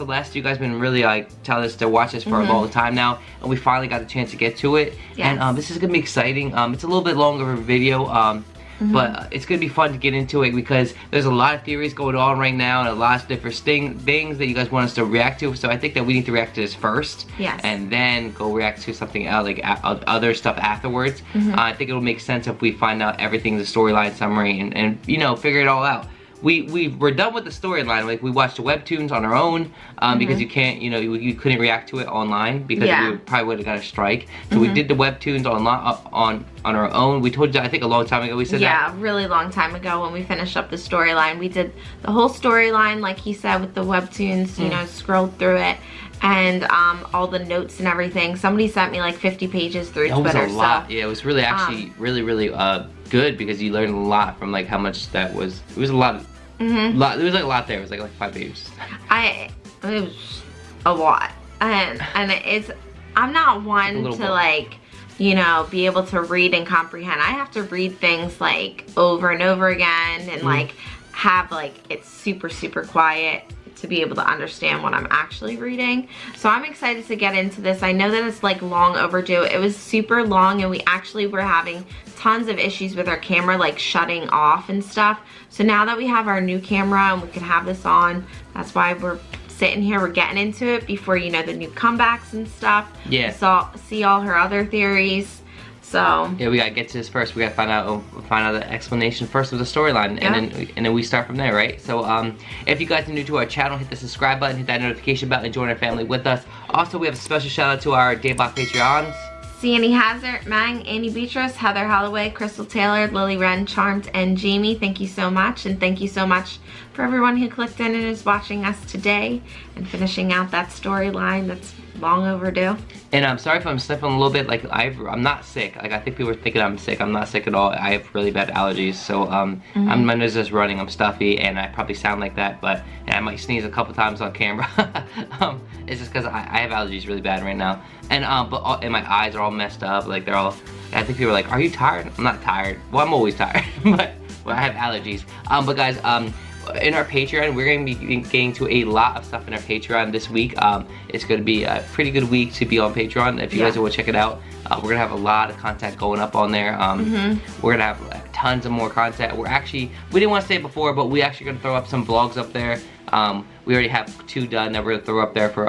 Celeste. You guys been really like telling us to watch this for a long time now, and we finally got the chance to get to it. Yes. And this is gonna be exciting. It's a little bit longer of a video, but it's gonna be fun to get into it because there's a lot of theories going on right now and a lot of different things that you guys want us to react to. So I think that we need to react to this first, and then go react to something else, like other stuff afterwards. I think it'll make sense if we find out everything, the storyline summary, and you know, figure it all out. We're done with the storyline. Like, we watched the webtoons on our own because you can't, you know, you couldn't react to it online because we probably would have got a strike. So we did the webtoons on our own. We told you, I think a long time ago we said that. Yeah, really long time ago when we finished up the storyline. We did the whole storyline, like he said, with the webtoons, you know, scrolled through it. And all the notes and everything. Somebody sent me like 50 pages through Twitter. It was a lot. Yeah, it was really actually really good because you learned a lot from like how much that was. It was a lot. There was like a lot there. It was like 5 pages. It was a lot, and I'm not one to like, you know, be able to read and comprehend. I have to read things like over and over again, and like have like it's super quiet to be able to understand what I'm actually reading. So I'm excited to get into this. I know that it's like long overdue. It was super long, and we actually were having tons of issues with our camera, like shutting off and stuff. So now that we have our new camera and we can have this on, that's why we're sitting here, we're getting into it before, you know, the new comebacks and stuff. Yeah. So see all her other theories. So yeah, we gotta get to this first. We gotta find out the explanation first of the storyline, and then we start from there, right? So if you guys are new to our channel, hit the subscribe button, hit that notification button, and join our family with us. Also, we have a special shout out to our Dayblock Patreons. Sienny Hazard, Mang, Annie Beatrice, Heather Holloway, Crystal Taylor, Lily Wren, Charmed, and Jamie. Thank you so much, and thank you so much for everyone who clicked in and is watching us today and finishing out that storyline that's long overdue. And I'm sorry if I'm sniffling a little bit. Like, I'm not sick. Like, I think people are thinking I'm sick. I'm not sick at all. I have really bad allergies, so my nose is running. I'm stuffy, and I probably sound like that. But and I might sneeze a couple times on camera. It's just because I have allergies really bad right now, and and my eyes are all messed up. Like, they're all. I think people are like, "Are you tired?" I'm not tired. Well, I'm always tired, but I have allergies. But guys, in our Patreon, we're going to be getting to a lot of stuff in our Patreon this week. It's going to be a pretty good week to be on Patreon. If you guys want to check it out, we're going to have a lot of content going up on there. We're going to have tons of more content. We didn't want to say it before, but we actually going to throw up some vlogs up there. We already have 2 done that we're going to throw up there for,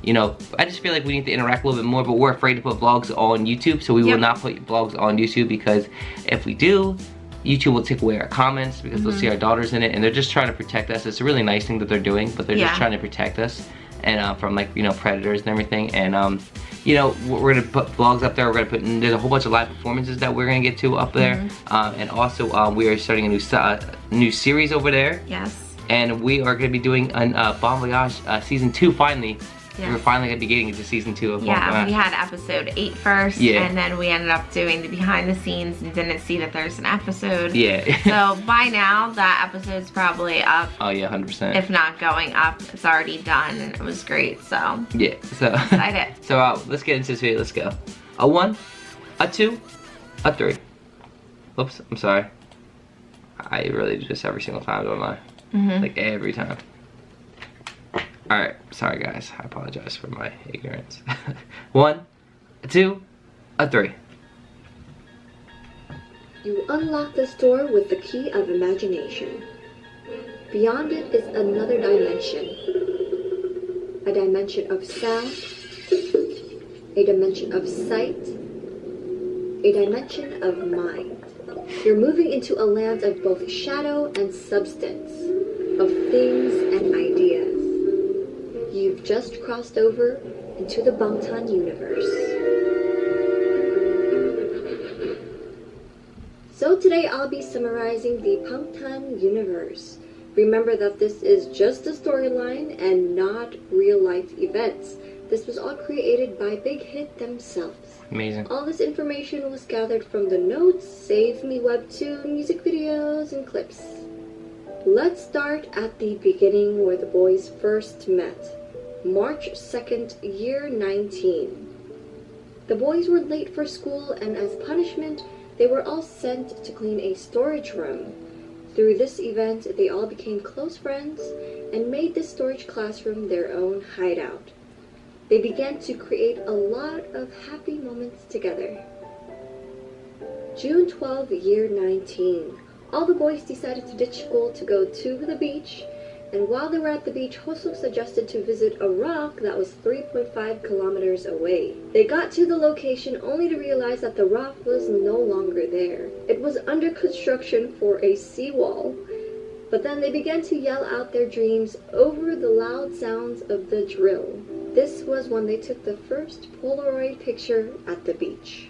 you know, I just feel like we need to interact a little bit more, but we're afraid to put vlogs on YouTube, so we will not put vlogs on YouTube, because if we do, YouTube will take away our comments because they'll see our daughters in it, and they're just trying to protect us. It's a really nice thing that they're doing, but they're just trying to protect us and from, like, you know, predators and everything. And you know, we're gonna put vlogs up there. We're gonna put, there's a whole bunch of live performances that we're gonna get to up there. And also we are starting a new series over there. Yes. And we are gonna be doing Bon Voyage season 2 finally. We're finally going to be getting into season 2 of Bon Voyage. We had episode 8 first, and then we ended up doing the behind the scenes and didn't see that there's an episode. So by now, that episode's probably up. Oh yeah, 100%. If not going up, it's already done, and it was great, so. Yeah, so. Excited. So let's get into this video, let's go. A 1, a 2, a 3. Oops, I'm sorry. I really do this every single time, don't I? Like every time. Alright, sorry guys, I apologize for my ignorance. 1, a 2, a 3. You unlock this door with the key of imagination. Beyond it is another dimension. A dimension of sound, a dimension of sight, a dimension of mind. You're moving into a land of both shadow and substance, of things and ideas. You've just crossed over into the BANGTAN universe. So today I'll be summarizing the BANGTAN universe. Remember that this is just a storyline and not real life events. This was all created by Big Hit themselves. Amazing. All this information was gathered from the notes, Save Me webtoon, music videos, and clips. Let's start at the beginning where the boys first met. March 2nd, year 19. The boys were late for school, and as punishment, they were all sent to clean a storage room. Through this event, they all became close friends and made the storage classroom their own hideout. They began to create a lot of happy moments together. June 12, year 19. All the boys decided to ditch school to go to the beach, and while they were at the beach, Hosuk suggested to visit a rock that was 3.5 kilometers away. They got to the location only to realize that the rock was no longer there. It was under construction for a seawall. But then they began to yell out their dreams over the loud sounds of the drill. This was when they took the first Polaroid picture at the beach.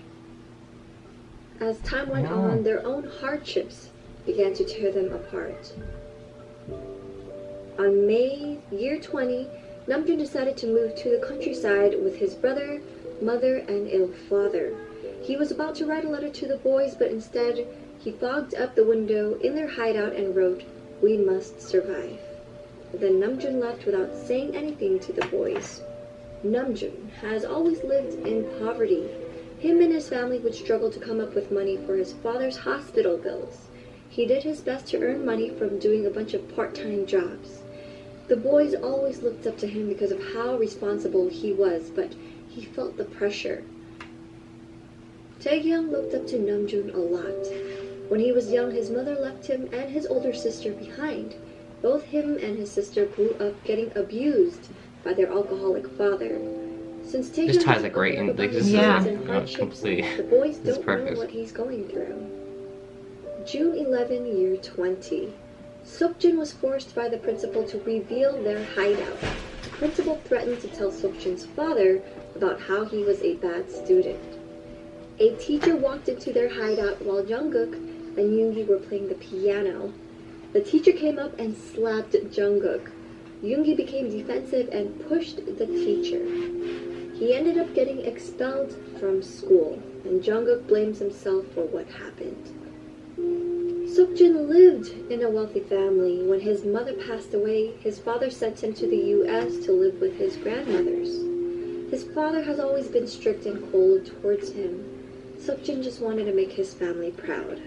As time went on, their own hardships began to tear them apart. On May, year 20, Namjoon decided to move to the countryside with his brother, mother, and ill father. He was about to write a letter to the boys, but instead, he fogged up the window in their hideout and wrote, "We must survive." Then Namjoon left without saying anything to the boys. Namjoon has always lived in poverty. Him and his family would struggle to come up with money for his father's hospital bills. He did his best to earn money from doing a bunch of part-time jobs. The boys always looked up to him because of how responsible he was, but he felt the pressure. Taehyung looked up to Namjoon a lot. When he was young, his mother left him and his older sister behind. Both him and his sister grew up getting abused by their alcoholic father. Since Taehyung This ties like right in, like this is complete. The boys This is don't perfect. know what he's going through. June 11, year 20. Seokjin was forced by the principal to reveal their hideout. The principal threatened to tell Seokjin's father about how he was a bad student. A teacher walked into their hideout while Jungkook and Yoongi were playing the piano. The teacher came up and slapped Jungkook. Yoongi became defensive and pushed the teacher. He ended up getting expelled from school, and Jungkook blames himself for what happened. Seokjin lived in a wealthy family. When his mother passed away, his father sent him to the US to live with his grandmothers. His father has always been strict and cold towards him. Seokjin just wanted to make his family proud.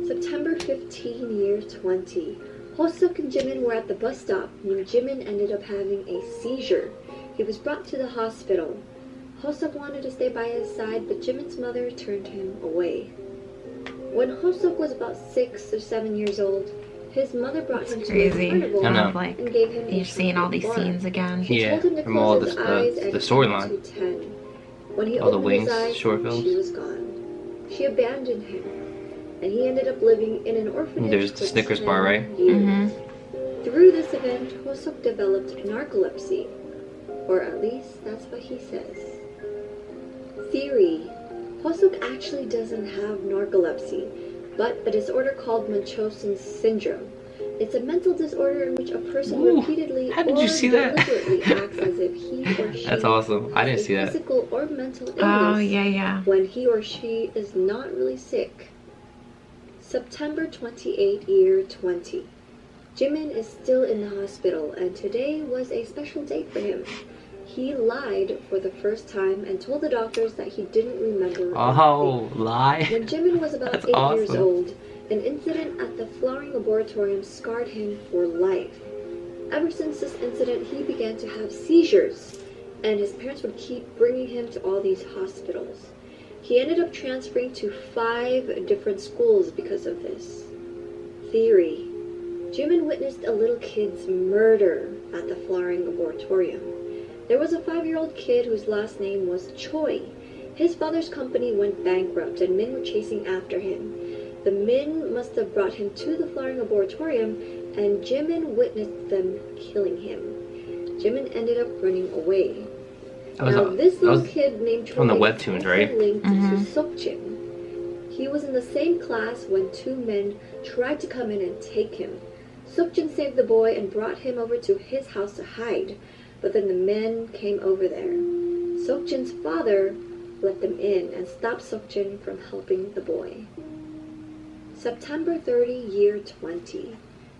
September 15, year 20. Hosuk and Jimin were at the bus stop when Jimin ended up having a seizure. He was brought to the hospital. Hosuk wanted to stay by his side, but Jimin's mother turned him away. When Hosuk was about 6 or 7 years old, his mother brought him to a carnival Like, and gave him you're seeing all these scenes again. She told him to from all close his eyes and the count storyline. to 10. When he All the opened Wings his eyes, short films. she was gone. She abandoned him, and he ended up living in an orphanage. There's the for Snickers 10 bar, right? years. Through this event, Hosuk developed narcolepsy, or at least that's what he says. Theory: Hosuk actually doesn't have narcolepsy, but a disorder called Munchausen syndrome. It's a mental disorder in which a person repeatedly how did you see that? deliberately acts as if he or she That's awesome. I didn't has a see that. physical or mental illness Oh, yeah. when he or she is not really sick. September 28, year 20. Jimin is still in the hospital, and today was a special day for him. He lied for the first time and told the doctors that he didn't remember Oh, anything. lie. When Jimin was about That's 8 years awesome. old, an incident at the Flowering Laboratorium scarred him for life. Ever since this incident, he began to have seizures, and his parents would keep bringing him to all these hospitals. He ended up transferring to 5 different schools because of this. Theory: Jimin witnessed a little kid's murder at the Flowering Laboratorium. There was a 5-year-old kid whose last name was Choi. His father's company went bankrupt and men were chasing after him. The men must have brought him to the Flowering Laboratorium, and Jimin witnessed them killing him. Jimin ended up running away. Now, this little kid named Choi from the is webtoons, also right? linked to Seokjin. He was in the same class when 2 men tried to come in and take him. Seokjin saved the boy and brought him over to his house to hide, but then the men came over there. Seokjin's father let them in and stopped Seokjin from helping the boy. September 30, year 20.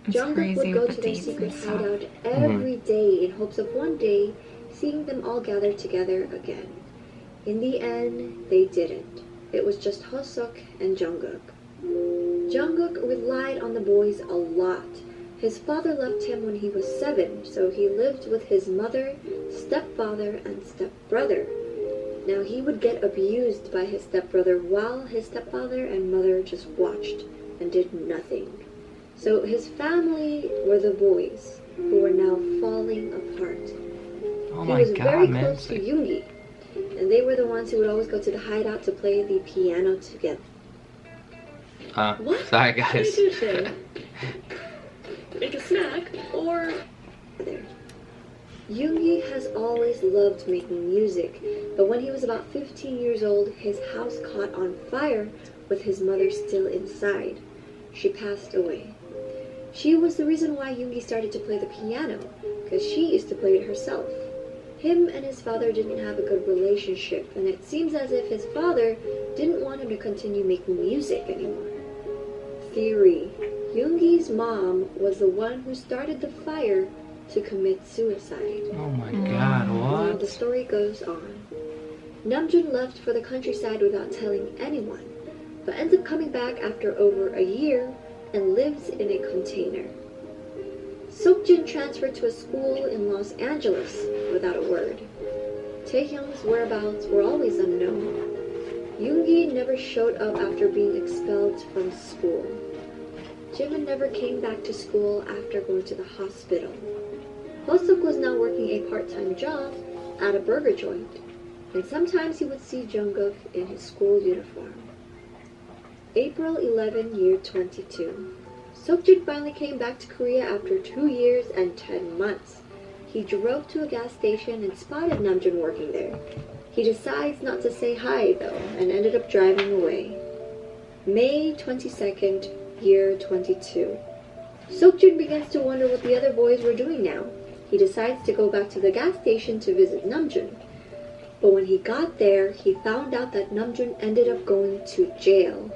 Jungkook would go to their secret hideout every day in hopes of one day seeing them all gathered together again. In the end, they didn't. It was just Hosuk and Jungkook. Jungkook relied on the boys a lot. His father left him when he was 7, so he lived with his mother, stepfather, and stepbrother. Now he would get abused by his stepbrother while his stepfather and mother just watched and did nothing. So his family were the boys, who were now falling apart. Oh He my was god, very man. close to Yoongi, and they were the ones who would always go to the hideout to play the piano together. What? Sorry What are guys. you doing? Make a snack, or... Yoongi has always loved making music, but when he was about 15 years old, his house caught on fire with his mother still inside. She passed away. She was the reason why Yoongi started to play the piano, because she used to play it herself. Him and his father didn't have a good relationship, and it seems as if his father didn't want him to continue making music anymore. Theory: Yoongi's mom was the one who started the fire to commit suicide. Oh my god, Now the what? story goes on. Namjoon left for the countryside without telling anyone, but ends up coming back after over a year and lives in a container. Seokjin transferred to a school in Los Angeles without a word. Taehyung's whereabouts were always unknown. Yoongi never showed up after being expelled from school. Jimin never came back to school after going to the hospital. Hosuk was now working a part-time job at a burger joint, and sometimes he would see Jungkook in his school uniform. April 11, year 22. Seokjin finally came back to Korea after 2 years and 10 months. He drove to a gas station and spotted Namjoon working there. He decides not to say hi though, and ended up driving away. May 22nd, year 22. Seokjin begins to wonder what the other boys were doing now. He decides to go back to the gas station to visit Namjoon. But when he got there, he found out that Namjoon ended up going to jail.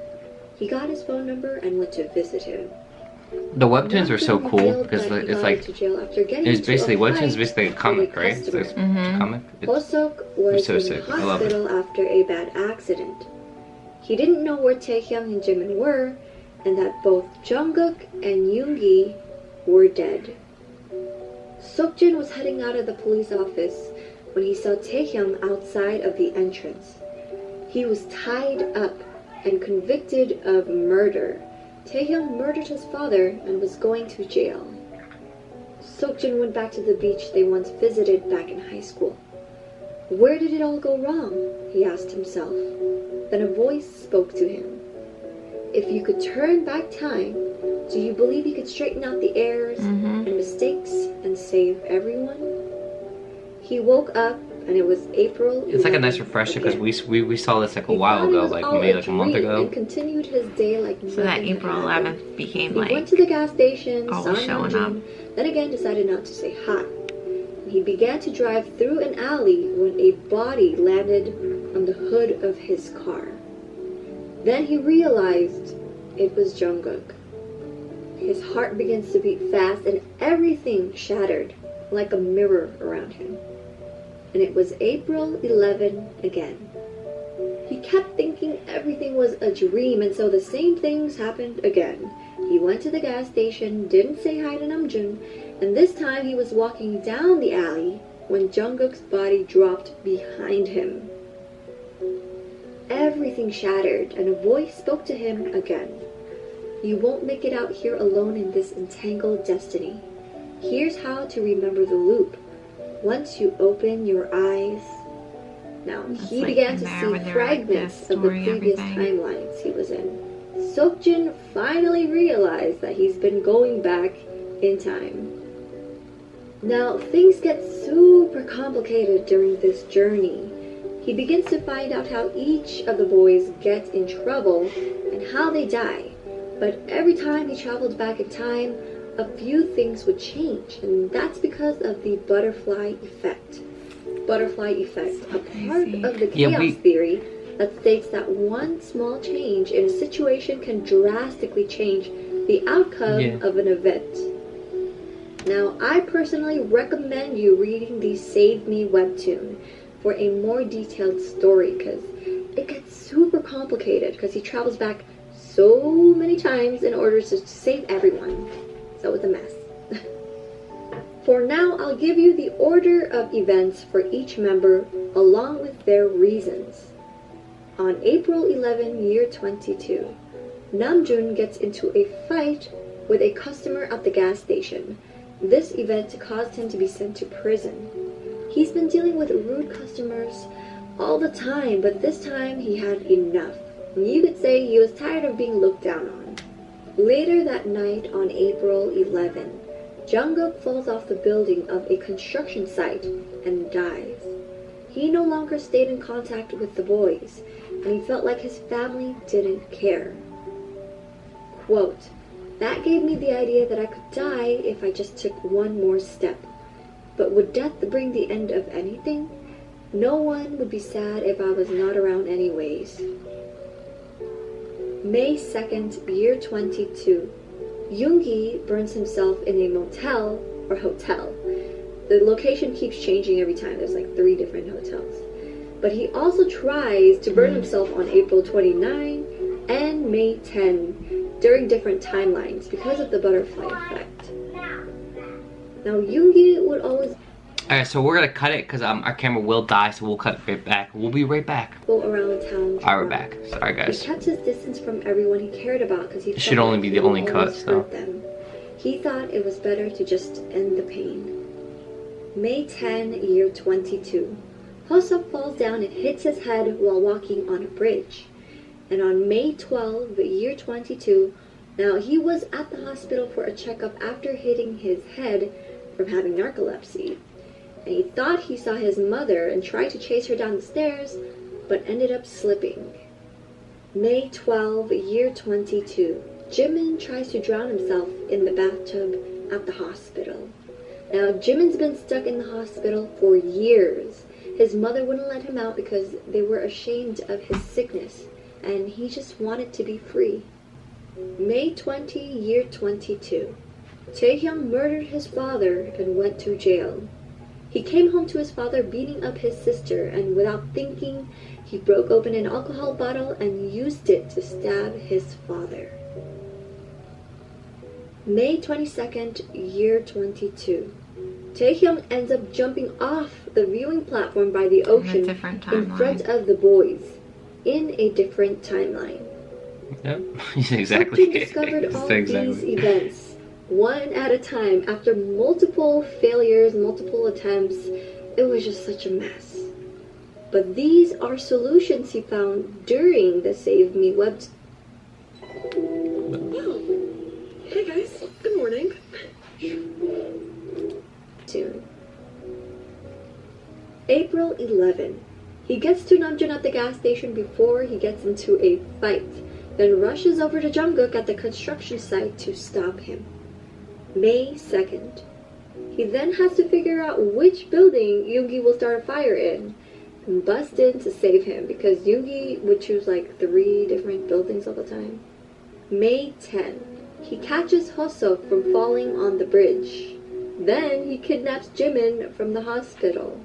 He got his phone number and went to visit him. The webtoons are so Namjoon cool revealed because that he it's got like into jail after getting it's into basically a webtoons fight is basically a with comic, right? It's customer. a comic. It's Hosuk was so in sick. the I love it. hospital after a bad accident. He didn't know where Taehyung and Jimin were, and that both Jungkook and Yoongi were dead. Seokjin was heading out of the police office when he saw Taehyung outside of the entrance. He was tied up and convicted of murder. Taehyung murdered his father and was going to jail. Seokjin went back to the beach they once visited back in high school. Where did it all go wrong? He asked himself. Then a voice spoke to him. If you could turn back time, do you believe you could straighten out the errors and mistakes and save everyone? He woke up and it was April. It's like a 11th nice refresher because again. we saw this like a He while thought it ago, was like all maybe like a month dream ago. And continued his day like So that nothing had April happened. 11th became He like went to the gas station, saw always showing Namjoon, then again decided not to say hi. And he began to drive through an alley when a body landed on the hood of his car. Then he realized it was Jungkook. His heart begins to beat fast and everything shattered like a mirror around him. And it was April 11 again. He kept thinking everything was a dream, and so the same things happened again. He went to the gas station, didn't say hi to Namjoon, and this time he was walking down the alley when Jungkook's body dropped behind him. Everything shattered, and a voice spoke to him again. You won't make it out here alone in this entangled destiny. Here's how to remember the loop. Once you open your eyes... Now, he like began in to there when see they were, like, fragments of the storing previous everything. timelines he was in. Seokjin finally realized that he's been going back in time. Now, things get super complicated during this journey. He begins to find out how each of the boys get in trouble and how they die. But every time he traveled back in time, a few things would change, and that's because of the butterfly effect. Butterfly effect, a part of the chaos theory that states that one small change in a situation can drastically change the outcome of an event. Now, I personally recommend you reading the Save Me webtoon for a more detailed story, because it gets super complicated because he travels back so many times in order to save everyone. So it's a mess. For now, I'll give you the order of events for each member along with their reasons. On April 11, year 22, Namjoon gets into a fight with a customer at the gas station. This event caused him to be sent to prison. He's been dealing with rude customers all the time, but this time he had enough. You could say he was tired of being looked down on. Later that night on April 11, Jungkook falls off the building of a construction site and dies. He no longer stayed in contact with the boys, and he felt like his family didn't care. Quote, "That gave me the idea that I could die if I just took one more step. But would death bring the end of anything? No one would be sad if I was not around anyways." May 2nd, year 22. Yoongi burns himself in a motel or hotel. The location keeps changing every time. There's like 3 different hotels. But he also tries to burn himself on April 29 and May 10 during different timelines because of the butterfly effect. Now Yoongi would always Alright, so we're gonna cut it because our camera will die, so we'll cut it right back. We'll be right back. go around town. Alright, we're back. Sorry, guys. He kept his distance from everyone he cared about because he It should only be the only cut, so. them. He thought it was better to just end the pain. May 10, year 22. Hosuk falls down and hits his head while walking on a bridge. And on May 12, year 22, now he was at the hospital for a checkup after hitting his head from having narcolepsy. And he thought he saw his mother and tried to chase her down the stairs, but ended up slipping. May 12, year 22. Jimin tries to drown himself in the bathtub at the hospital. Now, Jimin's been stuck in the hospital for years. His mother wouldn't let him out because they were ashamed of his sickness, and he just wanted to be free. May 20, year 22. Taehyung murdered his father and went to jail. He came home to his father beating up his sister, and without thinking, he broke open an alcohol bottle and used it to stab his father. May 22nd, year 22. Taehyung ends up jumping off the viewing platform by the ocean in front of the boys in a different timeline. Yep, exactly. He discovered all these events one at a time after multiple failures, multiple attempts. It was just such a mess. But these are solutions he found during the Save Me web. Wow. Hey guys, good morning. Soon. April 11. He gets to Namjoon at the gas station before he gets into a fight, then rushes over to Jungkook at the construction site to stop him. May 2nd. He then has to figure out which building Yoongi will start a fire in and bust in to save him because Yoongi would choose like 3 different buildings all the time. May 10. He catches Hosuk from falling on the bridge. Then he kidnaps Jimin from the hospital.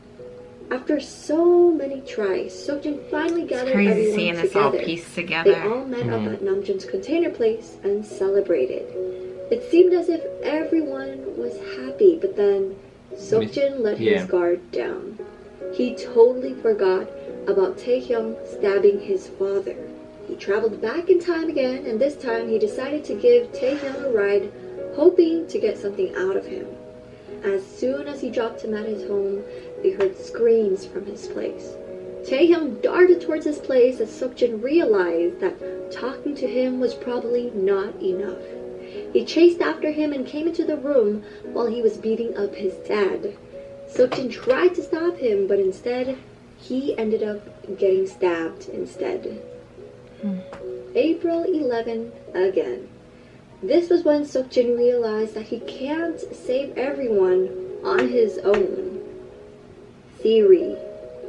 After so many tries, Seokjin finally gathered everyone seeing together. this all pieced together. They all met up at Namjoon's container place and celebrated. It seemed as if everyone was happy, but then Seokjin let his guard down. He totally forgot about Taehyung stabbing his father. He traveled back in time again, and this time he decided to give Taehyung a ride, hoping to get something out of him. As soon as he dropped him at his home, they heard screams from his place. Taehyung darted towards his place as Seokjin realized that talking to him was probably not enough. He chased after him and came into the room while he was beating up his dad. Seokjin tried to stop him, but instead, he ended up getting stabbed instead. April 11 again. This was when Seokjin realized that he can't save everyone on his own. Theory.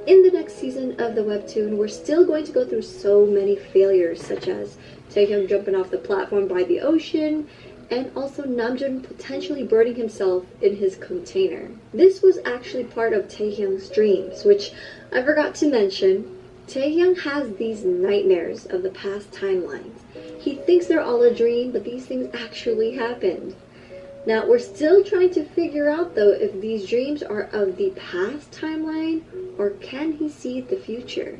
In the next season of the webtoon, we're still going to go through so many failures, such as Taehyung jumping off the platform by the ocean, and also Namjoon potentially burning himself in his container. This was actually part of Taehyung's dreams, which I forgot to mention. Taehyung has these nightmares of the past timelines. He thinks they're all a dream, but these things actually happened. Now, we're still trying to figure out, though, if these dreams are of the past timeline, or can he see the future?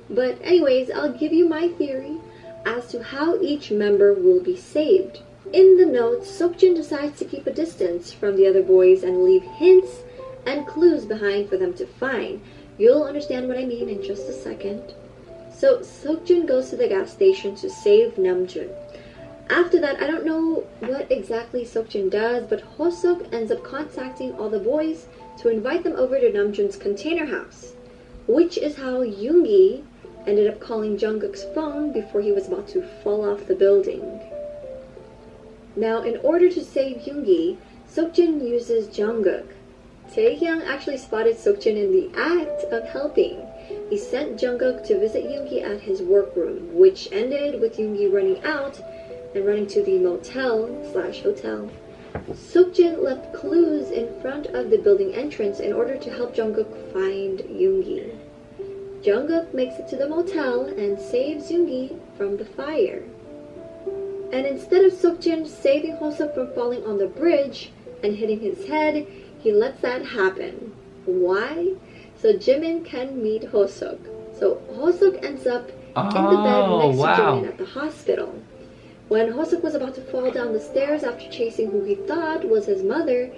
But anyways, I'll give you my theory as to how each member will be saved. In the notes, Seokjin decides to keep a distance from the other boys and leave hints and clues behind for them to find. You'll understand what I mean in just a second. So Seokjin goes to the gas station to save Namjoon. After that, I don't know what exactly Seokjin does, but Hoseok ends up contacting all the boys to invite them over to Namjoon's container house, which is how Yoongi ended up calling Jungkook's phone before he was about to fall off the building. Now, in order to save Yoongi, Seokjin uses Jungkook. Taehyung actually spotted Seokjin in the act of helping. He sent Jungkook to visit Yoongi at his workroom, which ended with Yoongi running out and running to the motel/hotel. Seokjin left clues in front of the building entrance in order to help Jungkook find Yoongi. Jungkook makes it to the motel and saves Yoongi from the fire. And instead of Seokjin saving Hoseok from falling on the bridge and hitting his head, he lets that happen. Why? So Jimin can meet Hoseok. So Hoseok ends up in the bed next to Jimin at the hospital. When Hoseok was about to fall down the stairs after chasing who he thought was his mother,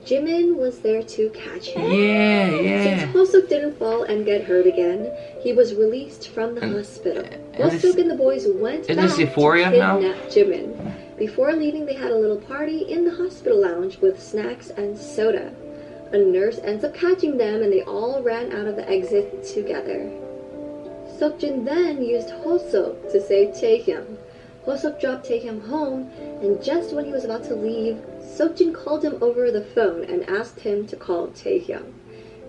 Jimin was there to catch him. Since Hoseok didn't fall and get hurt again, he was released from the hospital. Hoseok and the boys went back to kidnap Jimin. Before leaving, they had a little party in the hospital lounge with snacks and soda. A nurse ends up catching them and they all ran out of the exit together. Seokjin then used Hoseok to save Taehyung. Hoseok dropped Taehyung home, and just when he was about to leave, Seokjin called him over the phone and asked him to call Taehyung.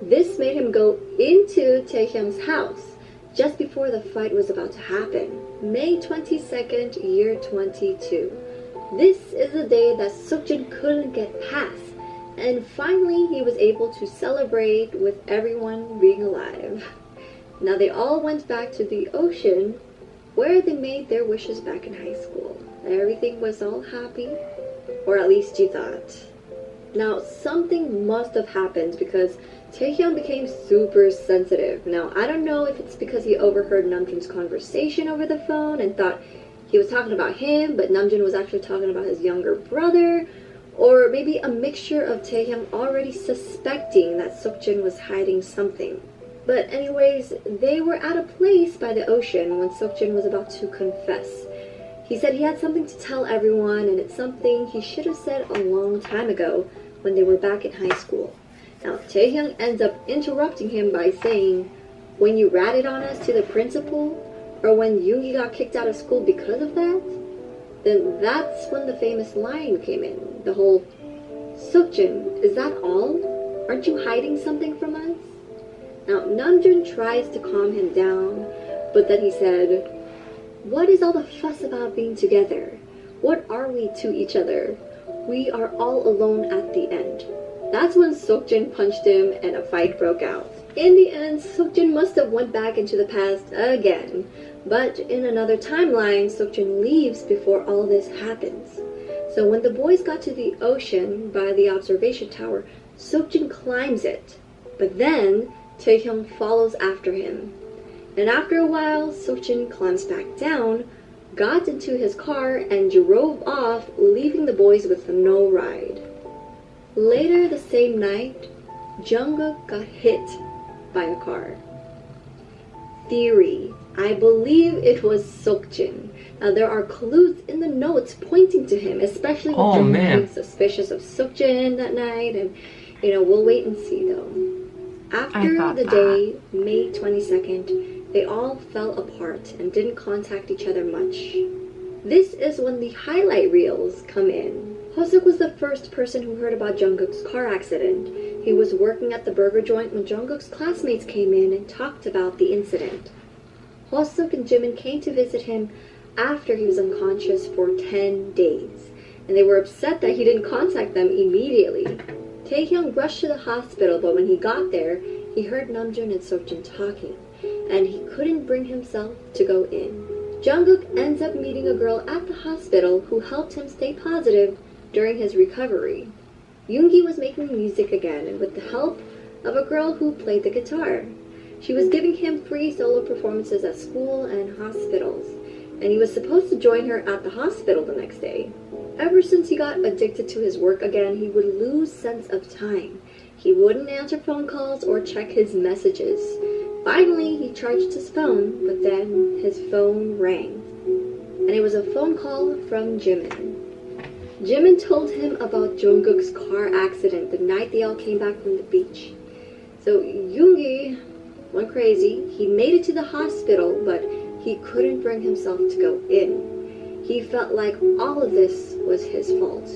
This made him go into Taehyung's house just before the fight was about to happen. May 22nd, year 22. This is the day that Seokjin couldn't get past, and finally he was able to celebrate with everyone being alive. Now they all went back to the ocean where they made their wishes back in high school. Everything was all happy, or at least you thought. Now something must have happened because Taehyung became super sensitive. Now I don't know if it's because he overheard Namjoon's conversation over the phone and thought he was talking about him, but Namjoon was actually talking about his younger brother, or maybe a mixture of Taehyung already suspecting that Seokjin was hiding something. But anyways, they were at a place by the ocean when Seokjin was about to confess. He said he had something to tell everyone, and it's something he should have said a long time ago when they were back in high school. Now, Taehyung ends up interrupting him by saying, "When you ratted on us to the principal, or when Yoongi got kicked out of school because of that?" Then that's when the famous line came in. The whole, "Seokjin, is that all? Aren't you hiding something from us?" Now, Namjoon tries to calm him down, but then he said, "What is all the fuss about being together? What are we to each other? We are all alone at the end." That's when Seokjin punched him and a fight broke out. In the end, Seokjin must have went back into the past again, but in another timeline, Seokjin leaves before all this happens. So when the boys got to the ocean by the observation tower, Seokjin climbs it, but then Taehyung follows after him. And after a while, Seokjin climbs back down, got into his car, and drove off, leaving the boys with no ride. Later the same night, Jungkook got hit by a car. Theory: I believe it was Seokjin. Now there are clues in the notes pointing to him, especially with Jungkook being suspicious of Seokjin that night, and we'll wait and see though. After the day, May 22nd, they all fell apart and didn't contact each other much. This is when the highlight reels come in. Hoseok was the first person who heard about Jungkook's car accident. He was working at the burger joint when Jungkook's classmates came in and talked about the incident. Hoseok and Jimin came to visit him after he was unconscious for 10 days, and they were upset that he didn't contact them immediately. Taehyung rushed to the hospital, but when he got there, he heard Namjoon and Seokjin talking, and he couldn't bring himself to go in. Jungkook ends up meeting a girl at the hospital who helped him stay positive during his recovery. Yoongi was making music again, and with the help of a girl who played the guitar. She was giving him free solo performances at school and hospitals, and he was supposed to join her at the hospital the next day. Ever since he got addicted to his work again, he would lose sense of time. He wouldn't answer phone calls or check his messages. Finally, he charged his phone, but then his phone rang. And it was a phone call from Jimin. Jimin told him about Jungkook's car accident the night they all came back from the beach. So Yoongi went crazy. He made it to the hospital, but he couldn't bring himself to go in. He felt like all of this was his fault.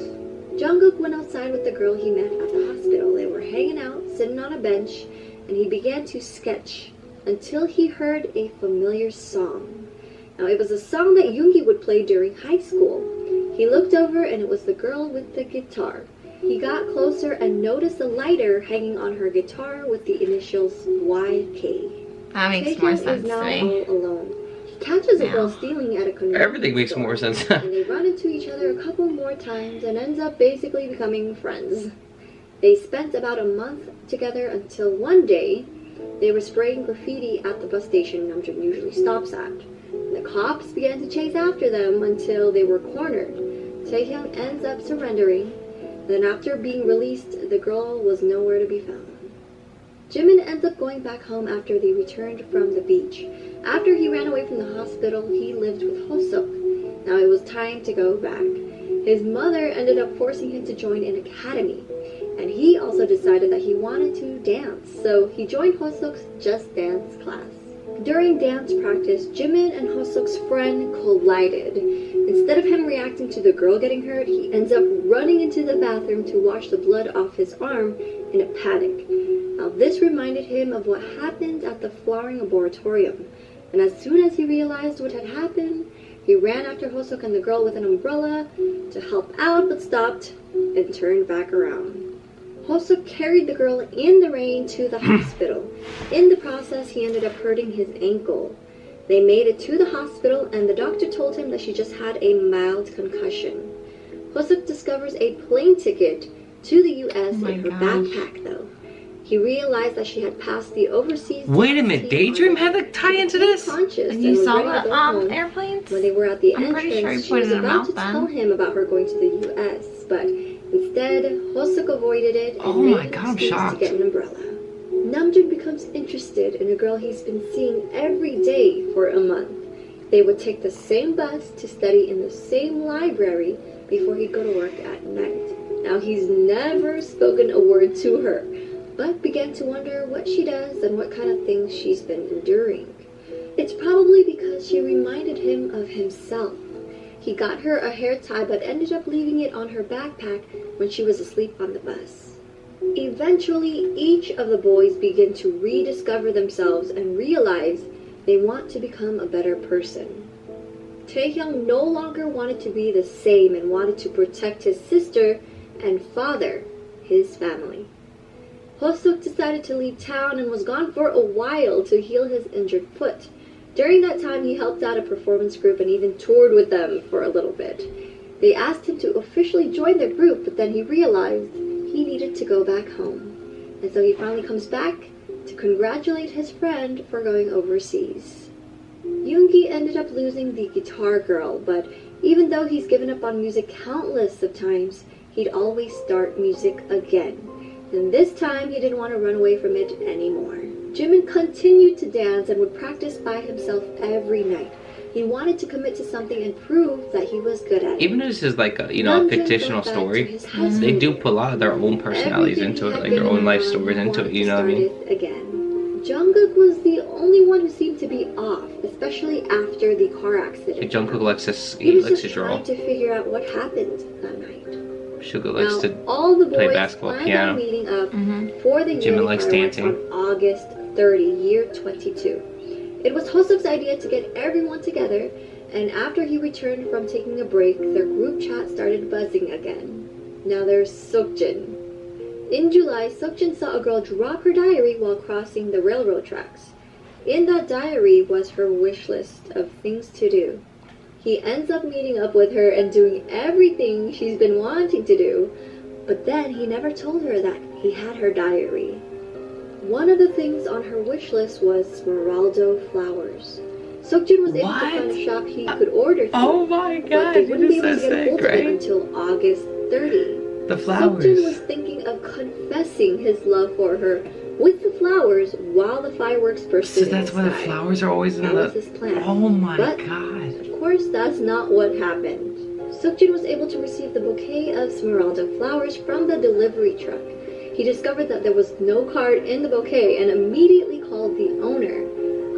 Jungkook went outside with the girl he met at the hospital. They were hanging out, sitting on a bench, and he began to sketch until he heard a familiar song. Now, it was a song that Yoongi would play during high school. He looked over and it was the girl with the guitar. He got closer and noticed a lighter hanging on her guitar with the initials YK. That makes more sense to me. All alone. He catches a girl stealing at a convenience Everything makes store, more sense. and they run into each other a couple more times and ends up basically becoming friends. They spent about a month together until one day they were spraying graffiti at the bus station Namjoon usually stops at. The cops began to chase after them until they were cornered. Taehyung ends up surrendering. Then after being released, the girl was nowhere to be found. Jimin ends up going back home after they returned from the beach. After he ran away from the hospital, he lived with Hosuk. Now it was time to go back. His mother ended up forcing him to join an academy, and he also decided that he wanted to dance, so he joined Hosuk's Just Dance class. During dance practice, Jimin and Hosuk's friend collided. Instead of him reacting to the girl getting hurt, he ends up running into the bathroom to wash the blood off his arm in a panic. Now this reminded him of what happened at the flowering laboratorium, and as soon as he realized what had happened, he ran after Hosuk and the girl with an umbrella to help out, but stopped and turned back around. Hosuk carried the girl in the rain to the hospital. In the process, he ended up hurting his ankle. They made it to the hospital, and the doctor told him that she just had a mild concussion. Hosuk discovers a plane ticket to the U.S. in her backpack, though. He realized that she had passed the overseas... Wait a minute, Daydream had a tie into this? And you saw the airplanes? When they were at the I'm entrance, pretty sure she was about to tell him about her going to the U.S., but instead, Hosuk avoided it and made an excuse to get an umbrella. Namjoon becomes interested in a girl he's been seeing every day for a month. They would take the same bus to study in the same library before he'd go to work at night. Now, he's never spoken a word to her, but began to wonder what she does and what kind of things she's been enduring. It's probably because she reminded him of himself. He got her a hair tie but ended up leaving it on her backpack when she was asleep on the bus. Eventually, each of the boys begin to rediscover themselves and realize they want to become a better person. Taehyung no longer wanted to be the same and wanted to protect his sister and father, his family. Hosuk decided to leave town and was gone for a while to heal his injured foot. During that time, he helped out a performance group and even toured with them for a little bit. They asked him to officially join their group, but then he realized he needed to go back home. And so he finally comes back to congratulate his friend for going overseas. Yoongi ended up losing the guitar girl, but even though he's given up on music countless of times, he'd always start music again. And this time, he didn't want to run away from it anymore. Jimin continued to dance and would practice by himself every night. He wanted to commit to something and prove that he was good at it. Even though this is like a, a fictional story, they do put a lot of their own personalities into it, like their own life stories into it, you know what I mean? Again. Jungkook was the only one who seemed to be off, especially after the car accident. Like Jungkook likes to he was draw. just trying to figure out what happened that night. Suga likes to all the boys play basketball, piano. Meeting up for the Jimin likes dancing. On August 30, year 22. It was Hosuk's idea to get everyone together, and after he returned from taking a break, their group chat started buzzing again. Now there's Seokjin. In July, Seokjin saw a girl drop her diary while crossing the railroad tracks. In that diary was her wish list of things to do. He ends up meeting up with her and doing everything she's been wanting to do, but then he never told her that he had her diary. One of the things on her wish list was Smeraldo flowers. Seokjin was able to find a shop he could order through. Oh my god, but they wouldn't be able to so get hold sick, of it right? until August 30. The flowers. Seokjin was thinking of confessing his love for her with the flowers while the fireworks bursted So that's why the flowers are always in That was his plan. Oh my But, god. of course, that's not what happened. Seokjin was able to receive the bouquet of Smeralda flowers from the delivery truck. He discovered that there was no card in the bouquet and immediately called the owner.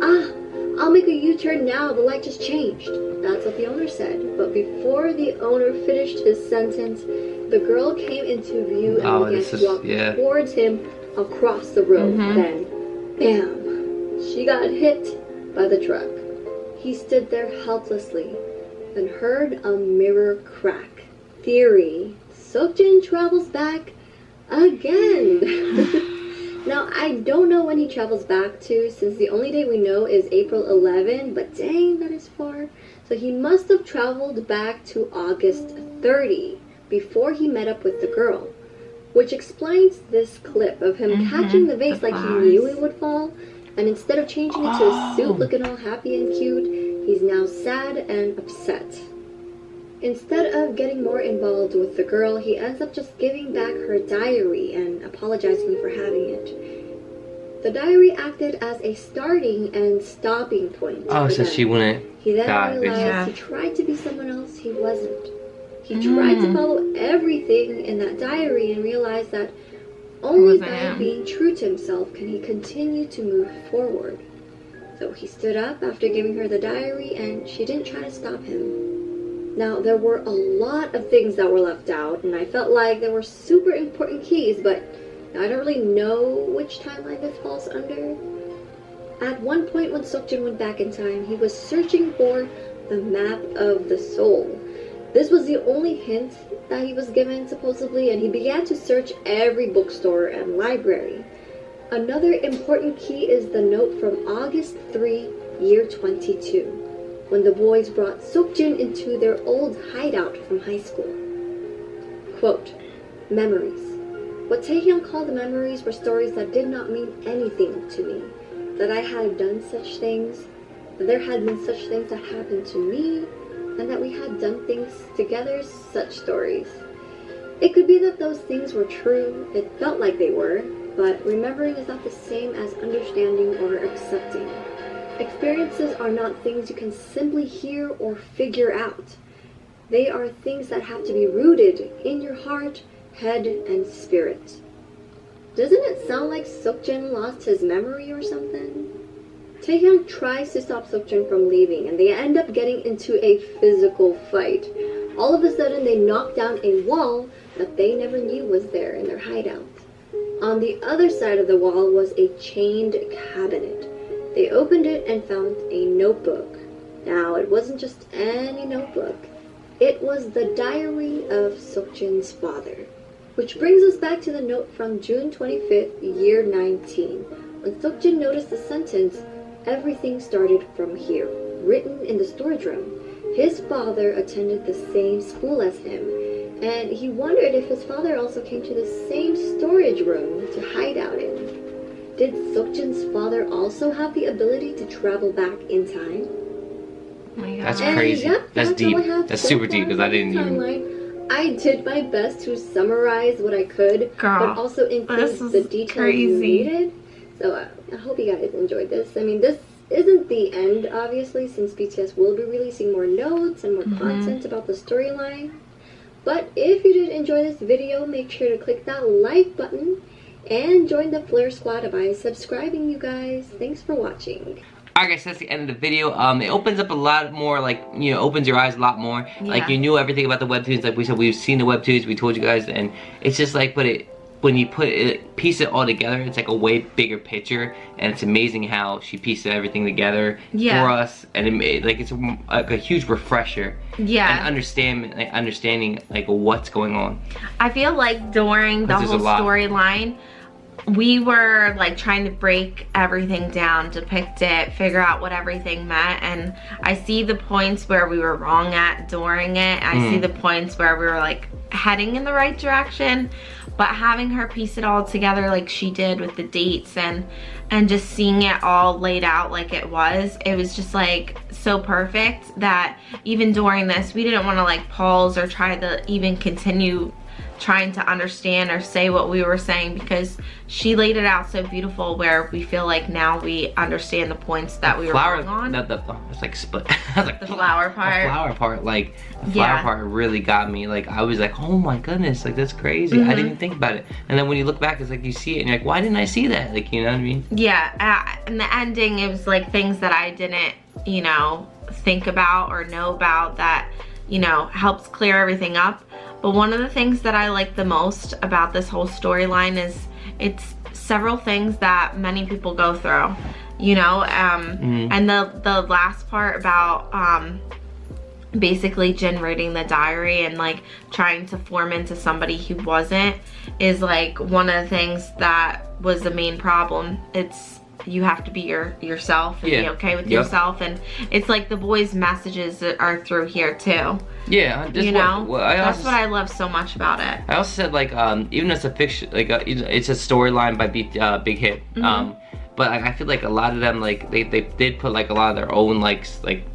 "Ah, I'll make a U-turn now, the light just changed." That's what the owner said. But before the owner finished his sentence, the girl came into view and began to walk towards him across the road. Then, bam, she got hit by the truck. He stood there helplessly, then heard a mirror crack. Theory: Seokjin travels back again. Now, I don't know when he travels back to, since the only day we know is April 11, but dang, that is far. So he must have traveled back to August 30 before he met up with the girl, which explains this clip of him catching the vase like he knew it would fall, and instead of changing it to a suit looking all happy and cute, he's now sad and upset. Instead of getting more involved with the girl, he ends up just giving back her diary and apologizing for having it. The diary acted as a starting and stopping point. Oh, so she wouldn't. He then die, realized he tried to be someone else he wasn't. He tried to follow everything in that diary and realized that only by being true to himself can he continue to move forward. So he stood up after giving her the diary, and she didn't try to stop him. Now, there were a lot of things that were left out, and I felt like there were super important keys, but I don't really know which timeline this falls under. At one point when Seokjin went back in time, he was searching for the map of the soul. This was the only hint that he was given, supposedly, and he began to search every bookstore and library. Another important key is the note from August 3, year 22. When the boys brought Seokjin into their old hideout from high school. Quote, "Memories. What Taehyung called the memories were stories that did not mean anything to me. That I had done such things, that there had been such things that happened to me, and that we had done things together, such stories. It could be that those things were true, it felt like they were, but remembering is not the same as understanding or accepting. Experiences are not things you can simply hear or figure out. They are things that have to be rooted in your heart, head, and spirit." Doesn't it sound like Seokjin lost his memory or something? Taehyung tries to stop Seokjin from leaving, and they end up getting into a physical fight. All of a sudden, they knock down a wall that they never knew was there in their hideout. On the other side of the wall was a chained cabinet. They opened it and found a notebook. Now, it wasn't just any notebook. It was the diary of Seokjin's father. Which brings us back to the note from June 25th, year 19. When Seokjin noticed the sentence, "Everything started from here," written in the storage room. His father attended the same school as him, and he wondered if his father also came to the same storage room to hide out in. Did Seokjin's father also have the ability to travel back in time? Oh my God. That's crazy. Yep, that's deep. all I have That's so super far deep because I on the didn't even. timeline. I did my best to summarize what I could, Girl, but also include the details you needed. So I hope you guys enjoyed this. I mean, this isn't the end, obviously, since BTS will be releasing more notes and more content about the storyline. But if you did enjoy this video, make sure to click that like button and join the Flare Squad by subscribing, you guys. Thanks for watching. Alright guys, that's the end of the video. It opens up a lot more, like, you know, opens your eyes a lot more. Like, you knew everything about the webtoons, like we said, we've seen the webtoons, we told you guys, and it's just like, but when you piece it all together, it's like a way bigger picture, and it's amazing how she pieced everything together for us, and it made, like, it's a huge refresher. And understanding like what's going on. I feel like during the whole storyline, we were like trying to break everything down, depict it, figure out what everything meant, and I see the points where we were wrong at during it. I see the points where we were like heading in the right direction, but having her piece it all together like she did with the dates and just seeing it all laid out like it was just like so perfect that even during this we didn't want to like pause or try to even continue trying to understand or say what we were saying, because she laid it out so beautiful where we feel like now we understand the points that we were going on. It's like split. I was like, the flower part. The flower part, like the flower part really got me. Like I was like, oh my goodness, like that's crazy. I didn't even think about it. And then when you look back, it's like you see it and you're like, why didn't I see that? Like, you know what I mean? Yeah, and the ending, it was like things that I didn't, you know, think about or know about that, you know, helps clear everything up. But one of the things that I like the most about this whole storyline is it's several things that many people go through, you know, and the last part about basically Jin writing the diary and like trying to form into somebody he wasn't is like one of the things that was the main problem. It's you have to be yourself and be okay with yourself, and it's like the boys' messages that are through here too. Yeah, you know, that's what I love so much about it. I also said like even as a fiction, like it's a storyline by Big Hit, but I feel like a lot of them like they did put like a lot of their own like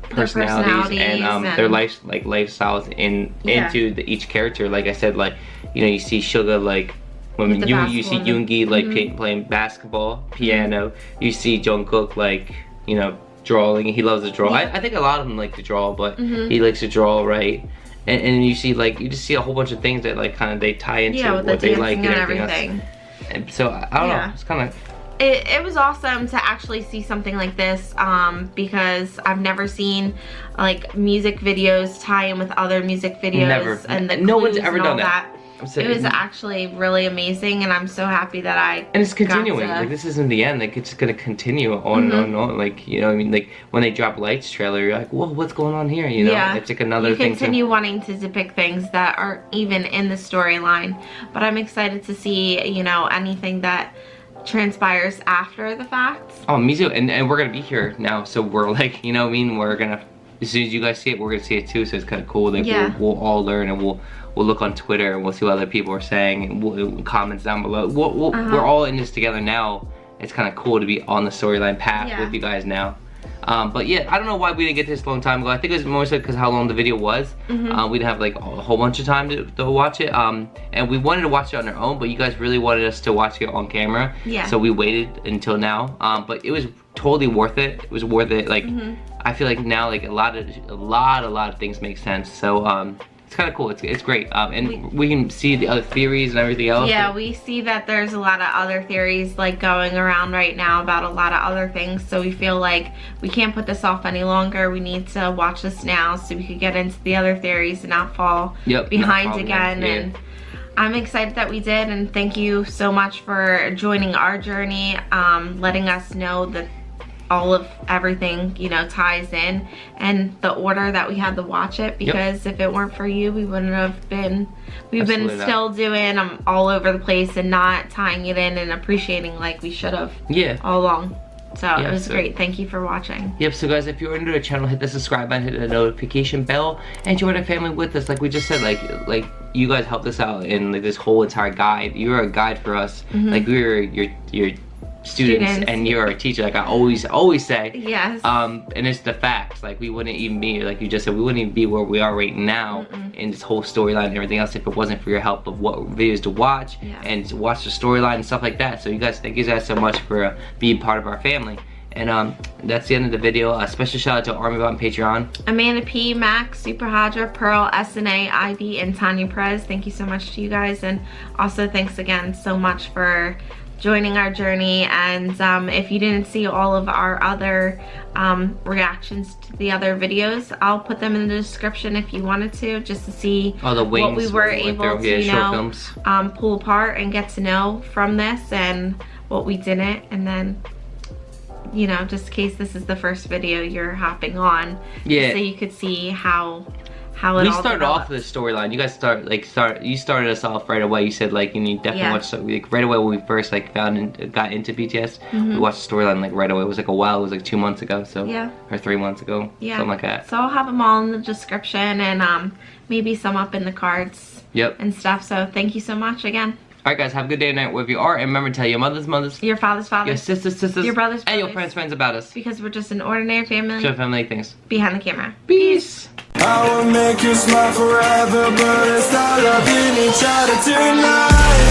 personalities and their lifestyles into each character. Like I said, like you know, you see Suga like when you see Yoongi like playing basketball, piano. You see Jungkook like, you know, drawing. He loves to draw. I think a lot of them like to draw, but he likes to draw, right? And you see like, you just see a whole bunch of things that like kind of they tie into what they like and everything else. And so I don't know, it's kind of it was awesome to actually see something like this, because I've never seen like music videos tie in with other music videos. And no one's ever done that. It was actually really amazing, and I'm so happy that and it's continuing. Like this isn't the end. Like it's just gonna continue on and on and on. Like, you know what I mean? Like when they drop Lights trailer, you're like, whoa, what's going on here? You know, it's like another thing. You continue wanting to depict things that aren't even in the storyline, but I'm excited to see, you know, anything that transpires after the fact. Oh, me too. And we're gonna be here now, so we're like, you know what I mean? We're gonna, as soon as you guys see it, we're gonna see it too. So it's kind of cool. Like we'll all learn, and we'll look on Twitter and we'll see what other people are saying, and we'll comments down below. We're all in this together now. It's kind of cool to be on the storyline path with you guys now. But yeah, I don't know why we didn't get this a long time ago. I think it was more so because how long the video was. We didn't have like a whole bunch of time to watch it. And we wanted to watch it on our own, but you guys really wanted us to watch it on camera. So we waited until now. But it was totally worth it. It was worth it. Like I feel like now like a lot of things make sense. So it's kind of cool. It's great. And we can see the other theories and everything else. Yeah, we see that there's a lot of other theories like going around right now about a lot of other things. So we feel like we can't put this off any longer. We need to watch this now so we could get into the other theories and not fall behind again. And I'm excited that we did, and thank you so much for joining our journey, letting us know that all of everything, you know, ties in, and the order that we had to watch it, because if it weren't for you, we wouldn't have been, we've been still doing all over the place and not tying it in and appreciating like we should have all along. So it was great. Thank you for watching. So guys, if you're new to the channel, hit the subscribe button, hit the notification bell, and join the family with us. Like we just said, like you guys helped us out in like this whole entire guide. You're a guide for us. Like we were your students and you're a teacher, like I always say. And it's the facts. Like we wouldn't even be, like you just said, we wouldn't even be where we are right now in this whole storyline and everything else if it wasn't for your help of what videos to watch and to watch the storyline and stuff like that. So you guys, thank you guys so much for being part of our family. And that's the end of the video. A special shout out to ArmyBot and Patreon. Amanda P, Max, Super Hadra, Pearl, SNA, Ivy, and Tanya Perez. Thank you so much to you guys, and also thanks again so much for joining our journey. And if you didn't see all of our other reactions to the other videos, I'll put them in the description if you wanted to, just to see what we were able to, you know, pull apart and get to know from this, and what we didn't. And then, you know, just in case this is the first video you're hopping on, so you could see how how it we all started off developed. with the storyline. You guys you started us off right away. You said like you need definitely watch like right away when we first like got into BTS. We watched the storyline like right away. It was like a while. It was like 2 months ago, so or 3 months ago, something like that. So I'll have them all in the description and maybe some up in the cards. And stuff. So thank you so much again. Alright guys, have a good day and night wherever you are, and remember to tell your mothers, your fathers, your sisters, your brothers, and your friends about us. Because we're just an ordinary family. Show family things. Behind the camera. Peace. I will make you smile forever, but it's not loving each other tonight.